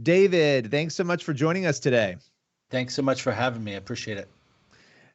David, thanks so much for joining us today. Thanks so much for having me. I appreciate it.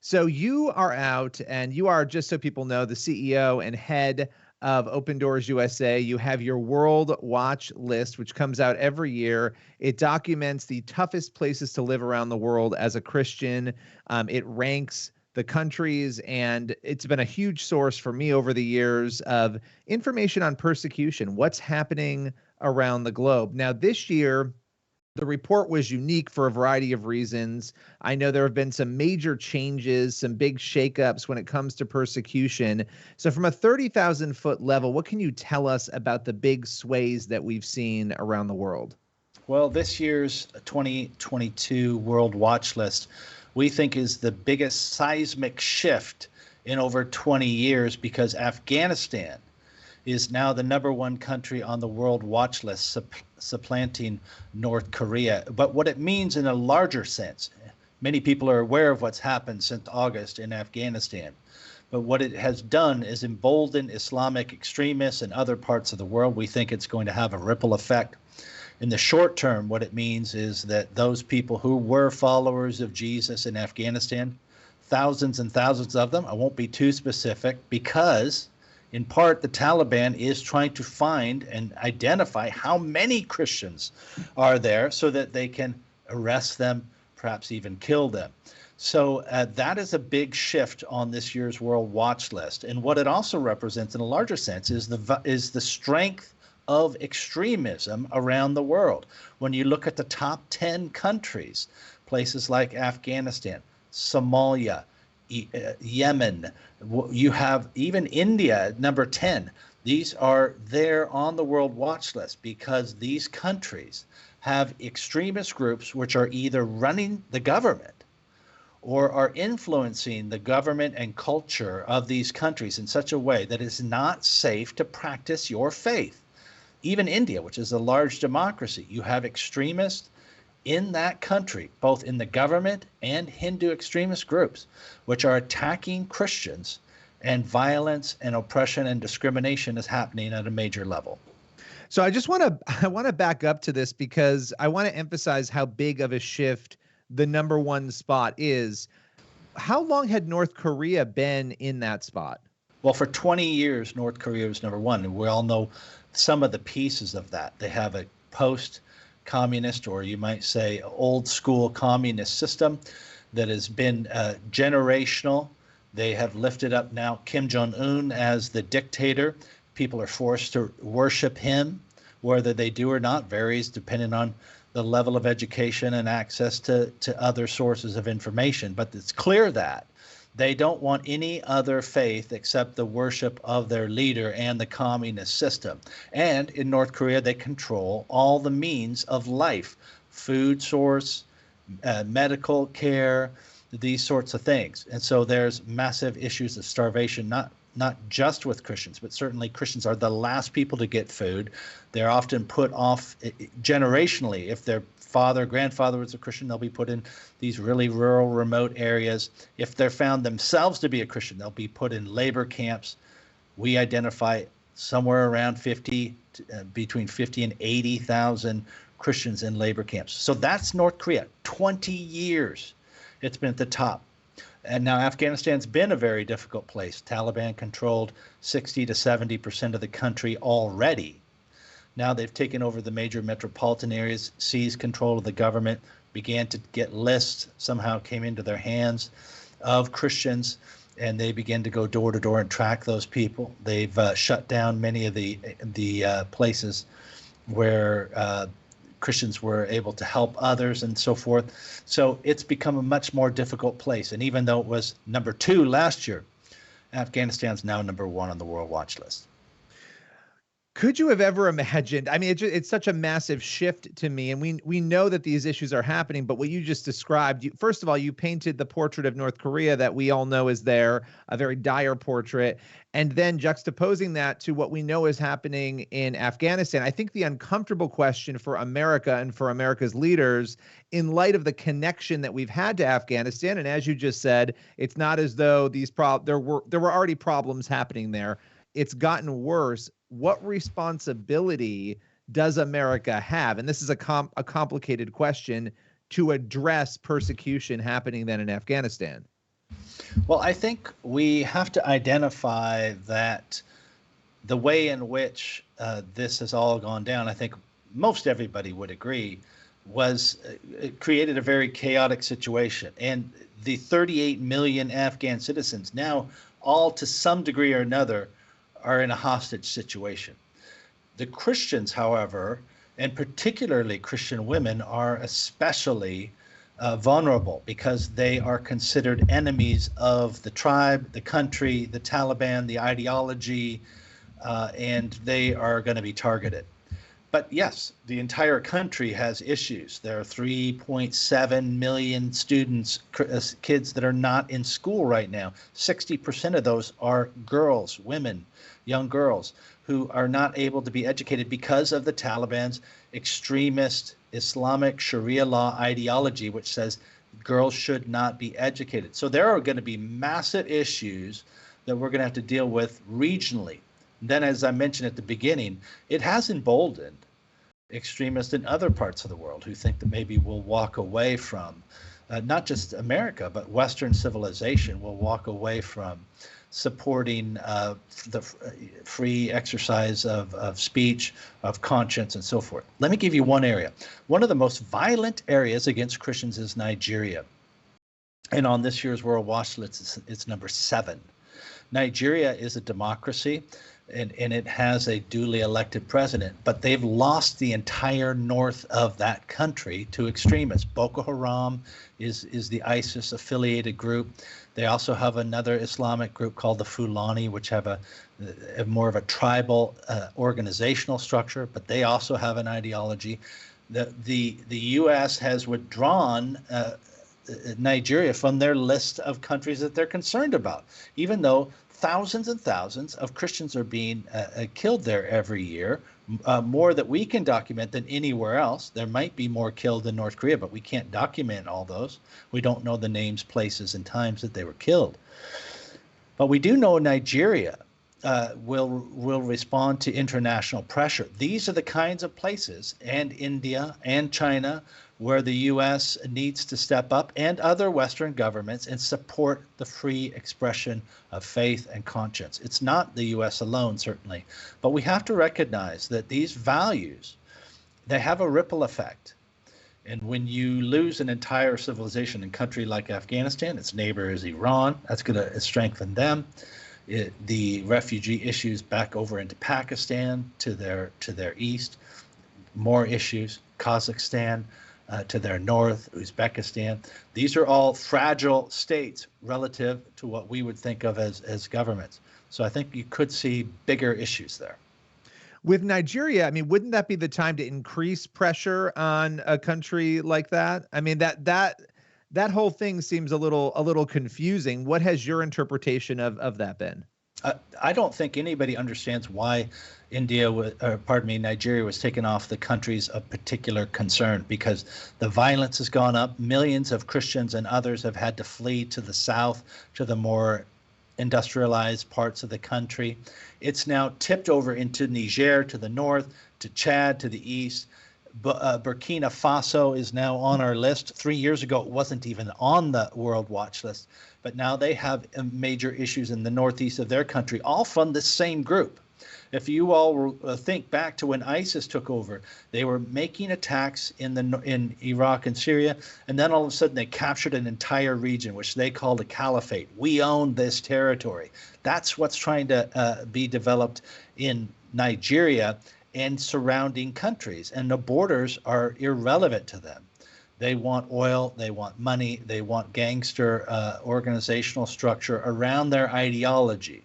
So you are out and you are, just so people know, the CEO and head of Open Doors USA. You have your World Watch List, which comes out every year. It documents the toughest places to live around the world as a Christian. It ranks the countries, and it's been a huge source for me over the years of information on persecution, what's happening around the globe. Now, this year, the report was unique for a variety of reasons. I know there have been some major changes, some big shakeups when it comes to persecution. So from a 30,000-foot level, what can you tell us about the big sways that we've seen around the world? Well, this year's 2022 World Watch List, we think is the biggest seismic shift in over 20 years because Afghanistan is now the #1 country on the World Watch List, supplanting North Korea. But what it means in a larger sense, many people are aware of what's happened since August in Afghanistan. But what it has done is embolden Islamic extremists in other parts of the world. We think it's going to have a ripple effect. In the short term, what it means is that those people who were followers of Jesus in Afghanistan, thousands and thousands of them, I won't be too specific because in part, the Taliban is trying to find and identify how many Christians are there so that they can arrest them, perhaps even kill them. So that is a big shift on this year's World Watch List. And what it also represents in a larger sense is the strength of extremism around the world. When you look at the top 10 countries, places like Afghanistan, Somalia, Yemen, you have even India at number 10. These are there on the World Watch List because these countries have extremist groups which are either running the government or are influencing the government and culture of these countries in such a way that it's not safe to practice your faith. Even India, which is a large democracy, you have extremists in that country, both in the government and Hindu extremist groups, which are attacking Christians, and violence and oppression and discrimination is happening at a major level. So I want to back up to this because I want to emphasize how big of a shift the #1 spot is. How long had North Korea been in that spot? Well, for 20 years, North Korea was #1, and we all know some of the pieces of that. They have a post-communist, or you might say old school communist system that has been generational. They have lifted up now Kim Jong-un as the dictator. People are forced to worship him. Whether they do or not varies depending on the level of education and access to other sources of information. But it's clear that they don't want any other faith except the worship of their leader and the communist system. And in North Korea, they control all the means of life, food source, medical care, these sorts of things. And so there's massive issues of starvation, not just with Christians, but certainly Christians are the last people to get food. They're often put off generationally. If their father, grandfather was a Christian, they'll be put in these really rural, remote areas. If they're found themselves to be a Christian, they'll be put in labor camps. We identify somewhere around between 50 and 80,000 Christians in labor camps. So that's North Korea. 20 years it's been at the top. And now Afghanistan's been a very difficult place. Taliban controlled 60 to 70% of the country already. Now they've taken over the major metropolitan areas, seized control of the government, began to get lists, somehow came into their hands of Christians, and they began to go door to door and track those people. They've shut down many of the places where Christians were able to help others and so forth. So it's become a much more difficult place. And even though it was #2 last year, Afghanistan's now #1 on the World Watch List. Could you have ever imagined? I mean, it's such a massive shift to me, and we know that these issues are happening. But what you just described, first of all, you painted the portrait of North Korea that we all know is there, a very dire portrait, and then juxtaposing that to what we know is happening in Afghanistan. I think the uncomfortable question for America and for America's leaders, in light of the connection that we've had to Afghanistan, and as you just said, it's not as though there were already problems happening there. It's gotten worse. What responsibility does America have? And this is a complicated question to address persecution happening then in Afghanistan. Well, I think we have to identify that the way in which this has all gone down, I think most everybody would agree, was it created a very chaotic situation. And the 38 million Afghan citizens now, all to some degree or another, are in a hostage situation. The Christians, however, and particularly Christian women, are especially vulnerable because they are considered enemies of the tribe, the country, the Taliban, the ideology, and they are going to be targeted. But yes, the entire country has issues. There are 3.7 million students, kids that are not in school right now. 60% of those are girls, women, young girls who are not able to be educated because of the Taliban's extremist Islamic Sharia law ideology, which says girls should not be educated. So there are going to be massive issues that we're going to have to deal with regionally. Then, as I mentioned at the beginning, it has emboldened extremists in other parts of the world who think that maybe we'll walk away from, not just America, but Western civilization will walk away from supporting the free exercise of speech, of conscience, and so forth. Let me give you one area. One of the most violent areas against Christians is Nigeria. And on this year's World Watch List, it's number 7. Nigeria is a democracy, and it has a duly elected president, but they've lost the entire north of that country to extremists. Boko Haram is the ISIS affiliated group. They also have another Islamic group called the Fulani, which have a more of a tribal organizational structure, but they also have an ideology. The U.S. has withdrawn Nigeria from their list of countries that they're concerned about, even though thousands and thousands of Christians are being killed there every year, more that we can document than anywhere else. There might be more killed in North Korea, but we can't document all those. We don't know the names, places, and times that they were killed. But we do know Nigeria will respond to international pressure. These are the kinds of places, and India and China, where the U.S. needs to step up, and other Western governments, and support the free expression of faith and conscience. It's not the U.S. alone, certainly, but we have to recognize that these values, they have a ripple effect. And when you lose an entire civilization in a country like Afghanistan, its neighbor is Iran, that's going to strengthen them. The refugee issues back over into Pakistan to their east, more issues, Kazakhstan, to their north, Uzbekistan. These are all fragile states relative to what we would think of as governments. So I think you could see bigger issues there. With Nigeria, I mean, wouldn't that be the time to increase pressure on a country like that? I mean, that whole thing seems a little confusing. What has your interpretation of that been? I don't think anybody understands why Nigeria was taken off the countries of particular concern, because the violence has gone up. Millions of Christians and others have had to flee to the south, to the more industrialized parts of the country. It's now tipped over into Niger to the north, to Chad to the east. Burkina Faso is now on our list. 3 years ago, it wasn't even on the World Watch List, but now they have major issues in the northeast of their country, all from the same group. If you all think back to when ISIS took over, they were making attacks in Iraq and Syria, and then all of a sudden they captured an entire region, which they called a caliphate. We own this territory. That's what's trying to be developed in Nigeria and surrounding countries, and the borders are irrelevant to them. They want oil, they want money, they want gangster organizational structure around their ideology.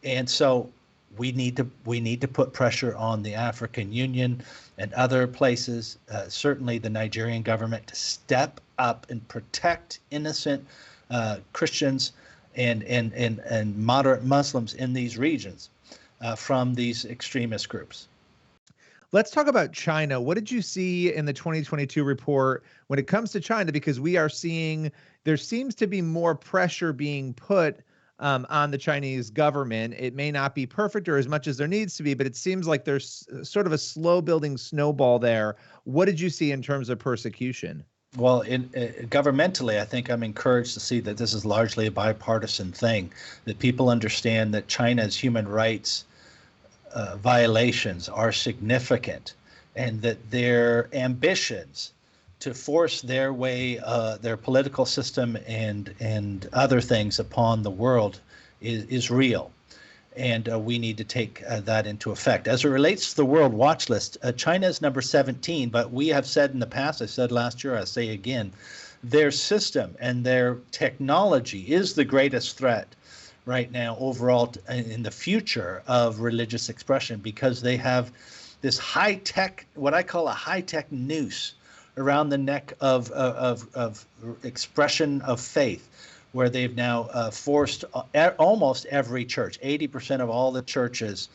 And so we need to put pressure on the African Union and other places, certainly the Nigerian government, to step up and protect innocent Christians and moderate Muslims in these regions from these extremist groups. Let's talk about China. What did you see in the 2022 report when it comes to China? Because we are seeing there seems to be more pressure being put on the Chinese government. It may not be perfect or as much as there needs to be, but it seems like there's sort of a slow building snowball there. What did you see in terms of persecution? Well, governmentally, I think I'm encouraged to see that this is largely a bipartisan thing, that people understand that China's human rights violations are significant, and that their ambitions to force their way, their political system and other things upon the world is real. And we need to take that into effect. As it relates to the World Watch List, China is number 17, but we have said in the past, I said last year, I say again, their system and their technology is the greatest threat right now overall in the future of religious expression, because they have this high-tech, what I call a high-tech noose around the neck of expression of faith, where they've now forced almost every church. 80% of all the churches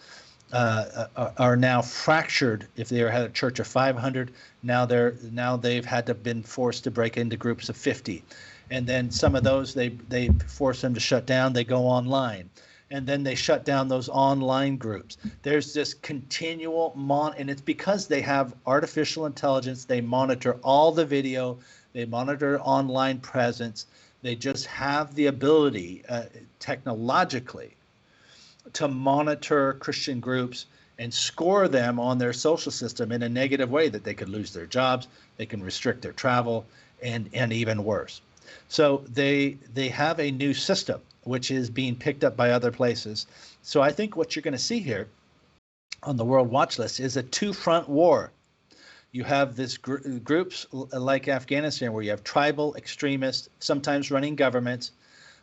are now fractured. If they had a church of 500, now they've had to been forced to break into groups of 50, and then some of those they force them to shut down. They go online, and then they shut down those online groups. There's this continual and it's because they have artificial intelligence. They monitor all the video. They monitor online presence. They just have the ability technologically to monitor Christian groups and score them on their social system in a negative way, that they could lose their jobs, they can restrict their travel, and even worse. So they have a new system which is being picked up by other places. So I think what you're going to see here on the World Watch List is a two-front war. You have this groups like Afghanistan, where you have tribal extremists, sometimes running governments,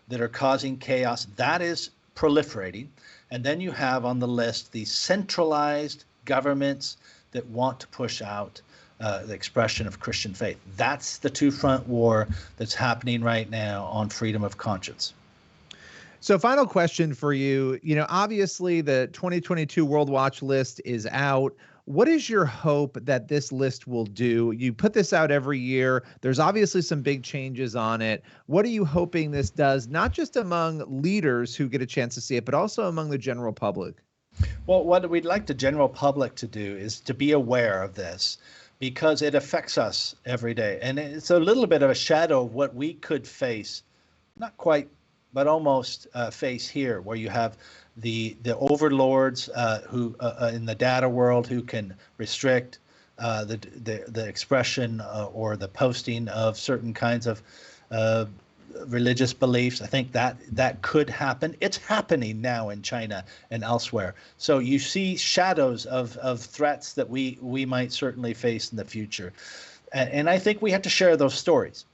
that are causing chaos. That is proliferating. And then you have on the list these centralized governments that want to push out the expression of Christian faith. That's the two-front war that's happening right now on freedom of conscience. So final question for you. Obviously the 2022 World Watch List is out. What is your hope that this list will do? You put this out every year. There's obviously some big changes on it. What are you hoping this does, not just among leaders who get a chance to see it, but also among the general public? Well, what we'd like the general public to do is to be aware of this, because it affects us every day. And it's a little bit of a shadow of what we could face, not quite, but almost face here, where you have the overlords who in the data world who can restrict the expression or the posting of certain kinds of religious beliefs. I think that could happen. It's happening now in China and elsewhere. So you see shadows of threats that we might certainly face in the future. And I think we have to share those stories.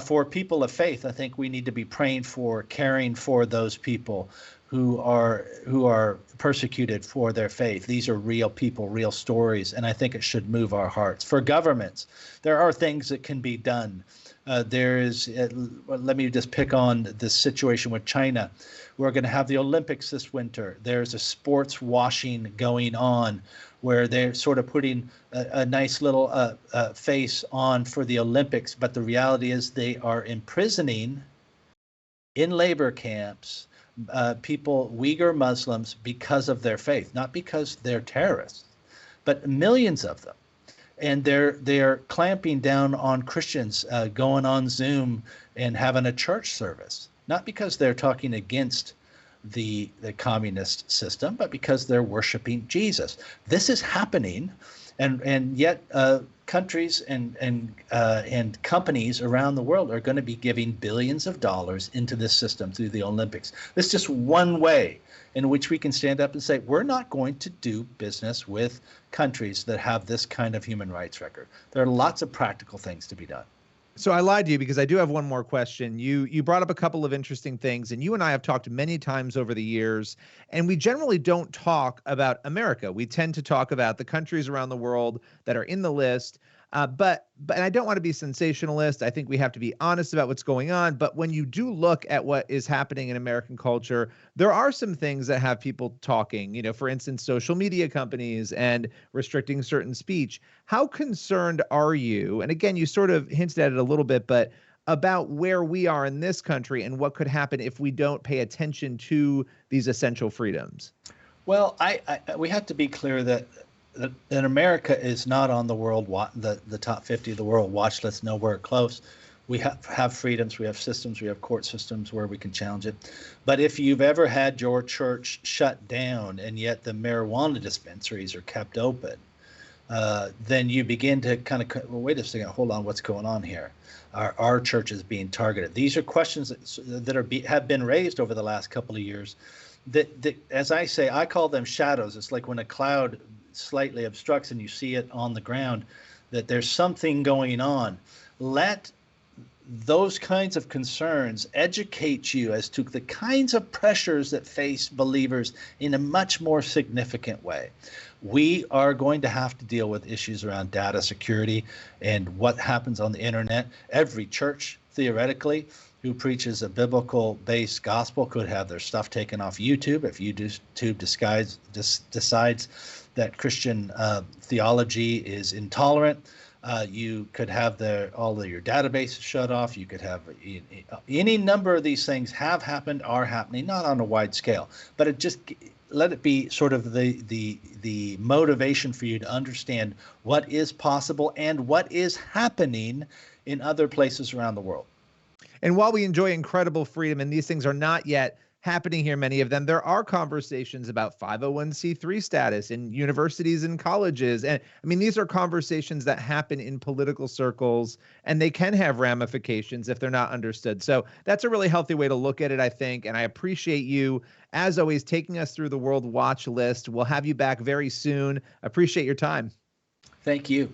For people of faith, I think we need to be praying for, caring for those people who are persecuted for their faith. These are real people, real stories, and I think it should move our hearts. For governments, there are things that can be done. Let me just pick on this situation with China. We're going to have the Olympics this winter. There's a sports washing going on, where they're sort of putting a nice little face on for the Olympics, but the reality is they are imprisoning in labor camps people, Uyghur Muslims, because of their faith, not because they're terrorists, but millions of them. And they're clamping down on Christians going on Zoom and having a church service, not because they're talking against the communist system, but because they're worshiping Jesus. This is happening, and yet countries and companies around the world are going to be giving billions of dollars into this system through the Olympics. This is just one way in which we can stand up and say, we're not going to do business with countries that have this kind of human rights record. There are lots of practical things to be done. So I lied to you, because I do have one more question. You brought up a couple of interesting things, and you and I have talked many times over the years, and we generally don't talk about America. We tend to talk about the countries around the world that are in the list. But I don't want to be sensationalist. I think we have to be honest about what's going on. But when you do look at what is happening in American culture, there are some things that have people talking, for instance, social media companies and restricting certain speech. How concerned are you? And again, you sort of hinted at it a little bit, but about where we are in this country and what could happen if we don't pay attention to these essential freedoms? Well, we have to be clear that America is not on the top 50 of the world watch list, nowhere close. We have freedoms, we have systems, we have court systems where we can challenge it. But if you've ever had your church shut down and yet the marijuana dispensaries are kept open, then you begin to kind of, well, wait a second, hold on, what's going on here? Our church is being targeted. These are questions that have been raised over the last couple of years. That, as I say, I call them shadows. It's like when a cloud slightly obstructs and you see it on the ground, that there's something going on. Let those kinds of concerns educate you as to the kinds of pressures that face believers in a much more significant way. We are going to have to deal with issues around data security and what happens on the internet. Every church, theoretically, who preaches a biblical-based gospel could have their stuff taken off YouTube if YouTube decides that Christian theology is intolerant. You could have all of your databases shut off. You could have any number of these things have happened, are happening, not on a wide scale, but let it be sort of the motivation for you to understand what is possible and what is happening in other places around the world. And while we enjoy incredible freedom, and these things are not yet happening here, many of them, there are conversations about 501c3 status in universities and colleges. And I mean, these are conversations that happen in political circles, and they can have ramifications if they're not understood. So that's a really healthy way to look at it, I think. And I appreciate you, as always, taking us through the World Watch List. We'll have you back very soon. Appreciate your time. Thank you.